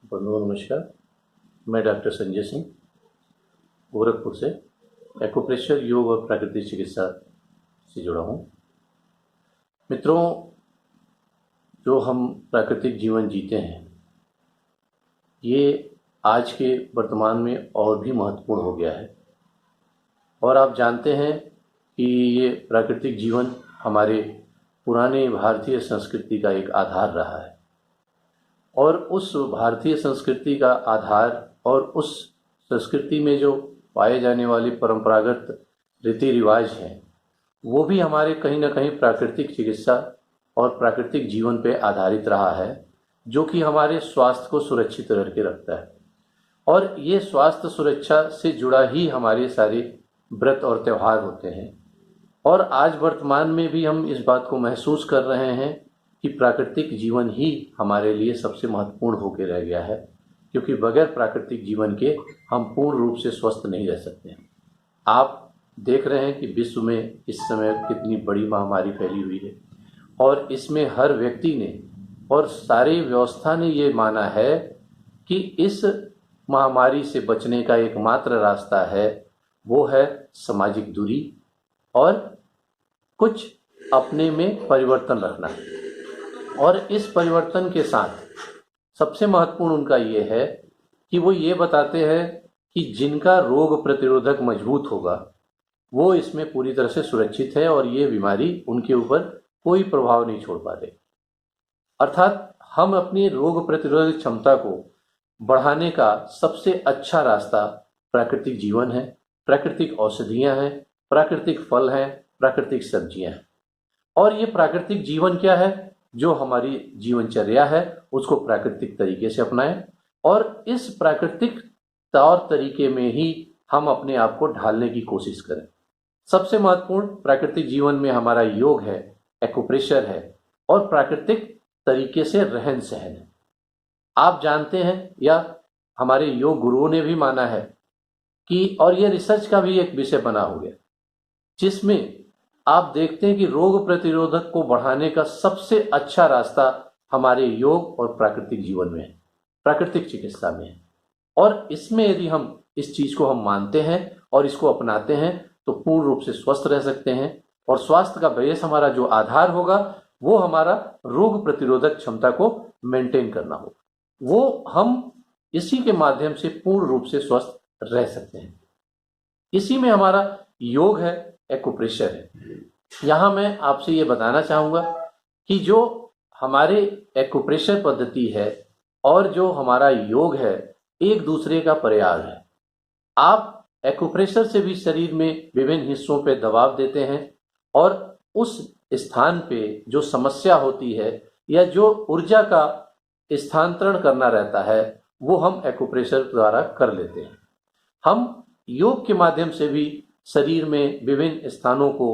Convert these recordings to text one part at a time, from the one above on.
बंधुओं नमस्कार। मैं डॉक्टर संजय सिंह गोरखपुर से एक्यूप्रेशर योग और प्राकृतिक चिकित्सा से जुड़ा हूँ। मित्रों, जो हम प्राकृतिक जीवन जीते हैं ये आज के वर्तमान में और भी महत्वपूर्ण हो गया है। और आप जानते हैं कि ये प्राकृतिक जीवन हमारे पुराने भारतीय संस्कृति का एक आधार रहा है और उस भारतीय संस्कृति का आधार और उस संस्कृति में जो पाए जाने वाले परंपरागत रीति रिवाज हैं वो भी हमारे कहीं ना कहीं प्राकृतिक चिकित्सा और प्राकृतिक जीवन पे आधारित रहा है, जो कि हमारे स्वास्थ्य को सुरक्षित करके रखता है। और ये स्वास्थ्य सुरक्षा से जुड़ा ही हमारे सारे व्रत और त्यौहार होते हैं। और आज वर्तमान में भी हम इस बात को महसूस कर रहे हैं कि प्राकृतिक जीवन ही हमारे लिए सबसे महत्वपूर्ण होकर रह गया है, क्योंकि बगैर प्राकृतिक जीवन के हम पूर्ण रूप से स्वस्थ नहीं रह सकते हैं। आप देख रहे हैं कि विश्व में इस समय कितनी बड़ी महामारी फैली हुई है और इसमें हर व्यक्ति ने और सारी व्यवस्था ने ये माना है कि इस महामारी से बचने का एकमात्र रास्ता है वो है सामाजिक दूरी और कुछ अपने में परिवर्तन रखना। और इस परिवर्तन के साथ सबसे महत्वपूर्ण उनका ये है कि वो ये बताते हैं कि जिनका रोग प्रतिरोधक मजबूत होगा वो इसमें पूरी तरह से सुरक्षित है और ये बीमारी उनके ऊपर कोई प्रभाव नहीं छोड़ पा रही। अर्थात हम अपनी रोग प्रतिरोधक क्षमता को बढ़ाने का सबसे अच्छा रास्ता प्राकृतिक जीवन है, प्राकृतिक औषधियां हैं, प्राकृतिक फल हैं, प्राकृतिक सब्जियां हैं। और ये प्राकृतिक जीवन क्या है? जो हमारी जीवनचर्या है उसको प्राकृतिक तरीके से अपनाएं और इस प्राकृतिक तौर तरीके में ही हम अपने आप को ढालने की कोशिश करें। सबसे महत्वपूर्ण प्राकृतिक जीवन में हमारा योग है, एक्यूप्रेशर है और प्राकृतिक तरीके से रहन सहन है। आप जानते हैं या हमारे योग गुरुओं ने भी माना है कि, और ये रिसर्च का भी एक विषय बना हो गया, जिसमें आप देखते हैं कि रोग प्रतिरोधक को बढ़ाने का सबसे अच्छा रास्ता हमारे योग और प्राकृतिक जीवन में है, प्राकृतिक चिकित्सा में है। और इसमें यदि हम इस चीज को हम मानते हैं और इसको अपनाते हैं तो पूर्ण रूप से स्वस्थ रह सकते हैं। और स्वास्थ्य का बेस हमारा जो आधार होगा वो हमारा रोग प्रतिरोधक क्षमता को मेंटेन करना होगा, वो हम इसी के माध्यम से पूर्ण रूप से स्वस्थ रह सकते हैं। इसी में हमारा योग है, एक्यूप्रेशर है। यहाँ मैं आपसे ये बताना चाहूँगा कि जो हमारे एक्यूप्रेशर पद्धति है और जो हमारा योग है एक दूसरे का पर्याय है। आप एक्यूप्रेशर से भी शरीर में विभिन्न हिस्सों पे दबाव देते हैं और उस स्थान पे जो समस्या होती है या जो ऊर्जा का स्थानांतरण करना रहता है वो हम एक्यूप्रेशर द्वारा कर लेते हैं। हम योग के माध्यम से भी शरीर में विभिन्न स्थानों को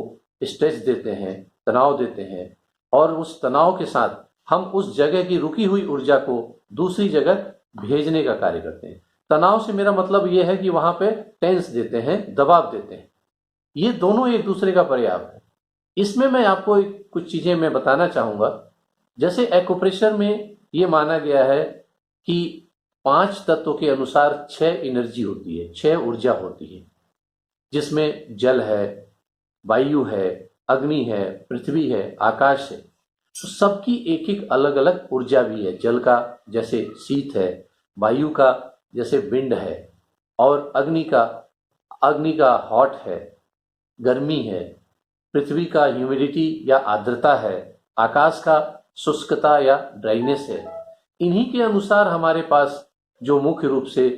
स्ट्रेच देते हैं, तनाव देते हैं और उस तनाव के साथ हम उस जगह की रुकी हुई ऊर्जा को दूसरी जगह भेजने का कार्य करते हैं। तनाव से मेरा मतलब ये है कि वहां पे टेंस देते हैं, दबाव देते हैं। ये दोनों एक दूसरे का पर्याय है। इसमें मैं आपको कुछ चीजें मैं बताना चाहूंगा। जैसे एक्यूप्रेशर में ये माना गया है कि 5 तत्वों के अनुसार 6 एनर्जी होती है, 6 ऊर्जा होती है, जिसमें जल है, वायु है, अग्नि है, पृथ्वी है, आकाश है। तो सबकी एक एक अलग अलग ऊर्जा भी है। जल का जैसे शीत है, वायु का जैसे विंड है और अग्नि का हॉट है, गर्मी है, पृथ्वी का ह्यूमिडिटी या आर्द्रता है, आकाश का शुष्कता या ड्राइनेस है। इन्हीं के अनुसार हमारे पास जो मुख्य रूप से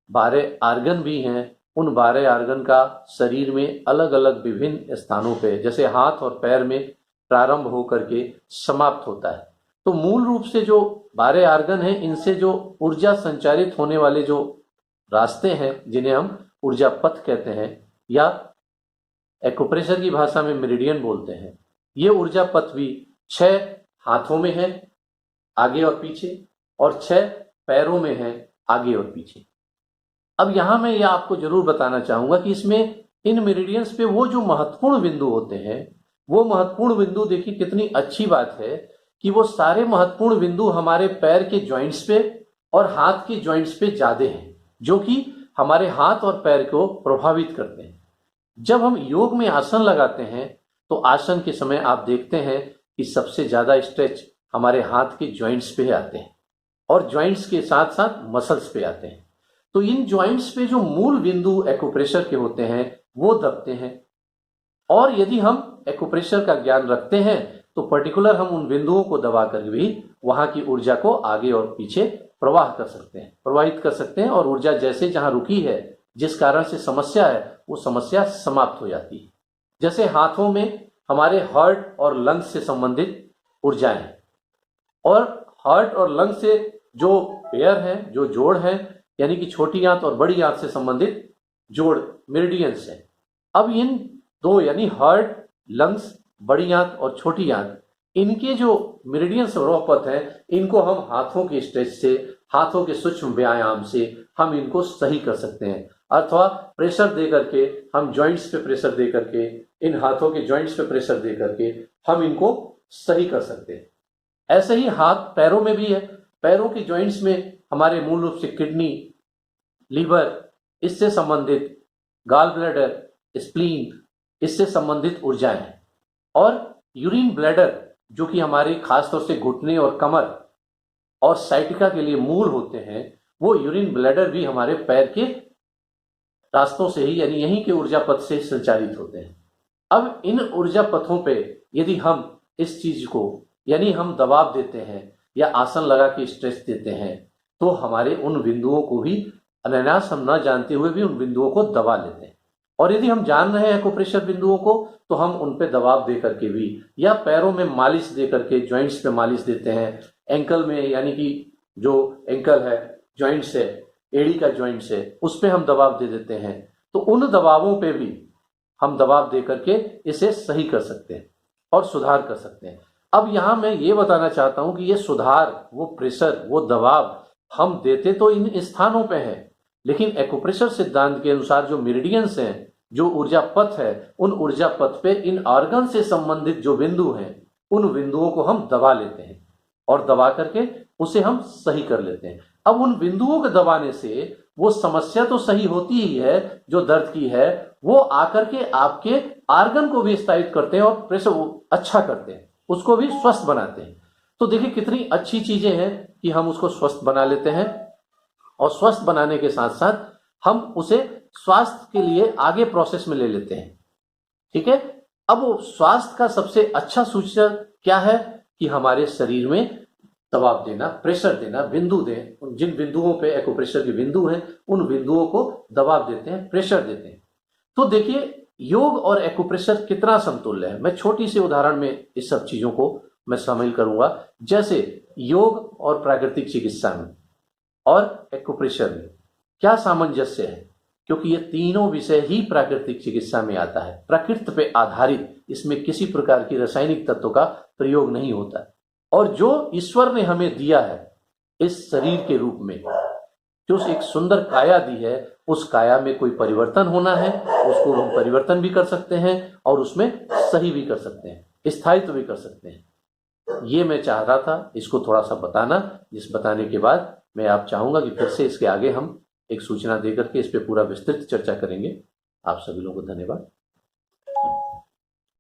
12 आर्गन भी हैं, उन 12 आर्गन का शरीर में अलग अलग विभिन्न स्थानों पे, जैसे हाथ और पैर में प्रारंभ होकर के समाप्त होता है। तो मूल रूप से जो 12 आर्गन हैं, इनसे जो ऊर्जा संचारित होने वाले जो रास्ते हैं जिन्हें हम ऊर्जा पथ कहते हैं या एक्यूप्रेशर की भाषा में मेरिडियन बोलते हैं, ये ऊर्जा पथ भी 6 हाथों में है आगे और पीछे और 6 पैरों में है आगे और पीछे। अब यहां मैं यह आपको जरूर बताना चाहूंगा कि इसमें इन मेरिडियंस पे वो जो महत्वपूर्ण बिंदु होते हैं, वो महत्वपूर्ण बिंदु, देखिए कितनी अच्छी बात है कि वो सारे महत्वपूर्ण बिंदु हमारे पैर के जॉइंट्स पे और हाथ के जॉइंट्स पे ज्यादा हैं, जो कि हमारे हाथ और पैर को प्रभावित करते हैं। जब हम योग में आसन लगाते हैं तो आसन के समय आप देखते हैं कि सबसे ज्यादा स्ट्रेच हमारे हाथ के जॉइंट्स पे आते हैं और जॉइंट्स के साथ साथ मसल्स पे आते हैं। तो इन जॉइंट्स पे जो मूल बिंदु एक्यूप्रेशर के होते हैं वो दबते हैं, और यदि हम एक्यूप्रेशर का ज्ञान रखते हैं तो पर्टिकुलर हम उन बिंदुओं को दबा कर भी वहां की ऊर्जा को आगे और पीछे प्रवाहित कर सकते हैं, और ऊर्जा जैसे जहां रुकी है, जिस कारण से समस्या है, वो समस्या समाप्त हो जाती है। जैसे हाथों में हमारे हार्ट और लंग्स से संबंधित ऊर्जाएं हैं, और हार्ट और लंग्स से जो पेयर है, जो जोड़ है, यानी कि छोटी आंत और बड़ी आंत से संबंधित जोड़ मेरिडियंस है। अब इन दो यानी हार्ट, लंग्स, बड़ी आंत और छोटी आंत, इनके जो मेरिडियंस और पथ हैं, इनको हम हाथों के स्ट्रेच से, हाथों के सूक्ष्म व्यायाम से हम इनको सही कर सकते हैं, अथवा प्रेशर दे करके, हम जॉइंट्स पे प्रेशर दे करके, इन हाथों के जॉइंट्स पे प्रेशर दे करके हम इनको सही कर सकते हैं। ऐसे ही हाथ पैरों में भी है। पैरों के जॉइंट्स में हमारे मूल रूप से किडनी, लीवर, इससे संबंधित गॉल ब्लैडर, स्प्लीन, इससे संबंधित ऊर्जाएं हैं, और यूरिन ब्लैडर जो कि हमारे खासतौर से घुटने और कमर और साइटिका के लिए मूल होते हैं, वो यूरिन ब्लैडर भी हमारे पैर के रास्तों से ही, यानी यहीं के ऊर्जा पथ से संचालित होते हैं। अब इन ऊर्जा पथों पे यदि हम इस चीज को, यानी हम दबाव देते हैं या आसन लगा के स्ट्रेस देते हैं, तो हमारे उन बिंदुओं को भी अनायास, हम न जानते हुए भी उन बिंदुओं को दबा लेते हैं। और यदि हम जान रहे हैं एक्यूप्रेशर बिंदुओं को, तो हम उन पे दबाव दे करके भी, या पैरों में मालिश दे करके जॉइंट्स पे मालिश देते हैं, एंकल में, यानी कि जो एंकल है, जॉइंट्स है, एड़ी का जॉइंट्स है, उस पे हम दबाव दे देते हैं। तो उन दबावों पे भी हम दबाव दे करके इसे सही कर सकते हैं और सुधार कर सकते हैं। अब यहां मैं ये बताना चाहता हूं कि ये सुधार, वो प्रेशर, वो दबाव हम देते तो इन स्थानों पे है, लेकिन एक्यूप्रेशर सिद्धांत के अनुसार जो मेरिडियंस हैं, जो ऊर्जा पथ है, उन ऊर्जा पथ पे इन ऑर्गन से संबंधित जो बिंदु हैं, उन बिंदुओं को हम दबा लेते हैं, और दबा करके उसे हम सही कर लेते हैं। अब उन बिंदुओं को दबाने से वो समस्या तो सही होती ही है, जो दर्द की है, वो आकर के आपके ऑर्गन को भी स्थायित्व करते हैं और प्रेशर अच्छा करते हैं, उसको भी स्वस्थ बनाते हैं। तो देखिए कितनी अच्छी चीजें हैं कि हम उसको स्वस्थ बना लेते हैं, और स्वस्थ बनाने के साथ साथ हम उसे स्वास्थ्य के लिए आगे प्रोसेस में ले लेते हैं। ठीक है। अब स्वास्थ्य का सबसे अच्छा सूचक क्या है कि हमारे शरीर में दबाव देना, प्रेशर देना, बिंदु दें, जिन बिंदुओं पे एक्यूप्रेशर के बिंदु हैं, उन बिंदुओं को दबाव देते हैं, प्रेशर देते हैं। तो देखिए योग और एक्यूप्रेशर कितना समतुल्य है। मैं छोटी सी उदाहरण में इस सब चीजों को मैं शामिल करूंगा। जैसे योग और प्राकृतिक चिकित्सा में और एक्यूप्रेशर में क्या सामंजस्य है, क्योंकि ये तीनों विषय ही प्राकृतिक चिकित्सा में आता है, प्रकृति पे आधारित, इसमें किसी प्रकार की रासायनिक तत्व का प्रयोग नहीं होता। और जो ईश्वर ने हमें दिया है इस शरीर के रूप में, जो एक सुंदर काया दी है, उस काया में कोई परिवर्तन होना है, उसको हम परिवर्तन भी कर सकते हैं और उसमें सही भी कर सकते हैं, स्थायित्व भी कर सकते हैं। ये मैं चाह रहा था इसको थोड़ा सा बताना, जिस बताने के बाद मैं आप चाहूंगा कि फिर से इसके आगे हम एक सूचना देकर के इस पे पूरा विस्तृत चर्चा करेंगे। आप सभी लोगों को धन्यवाद।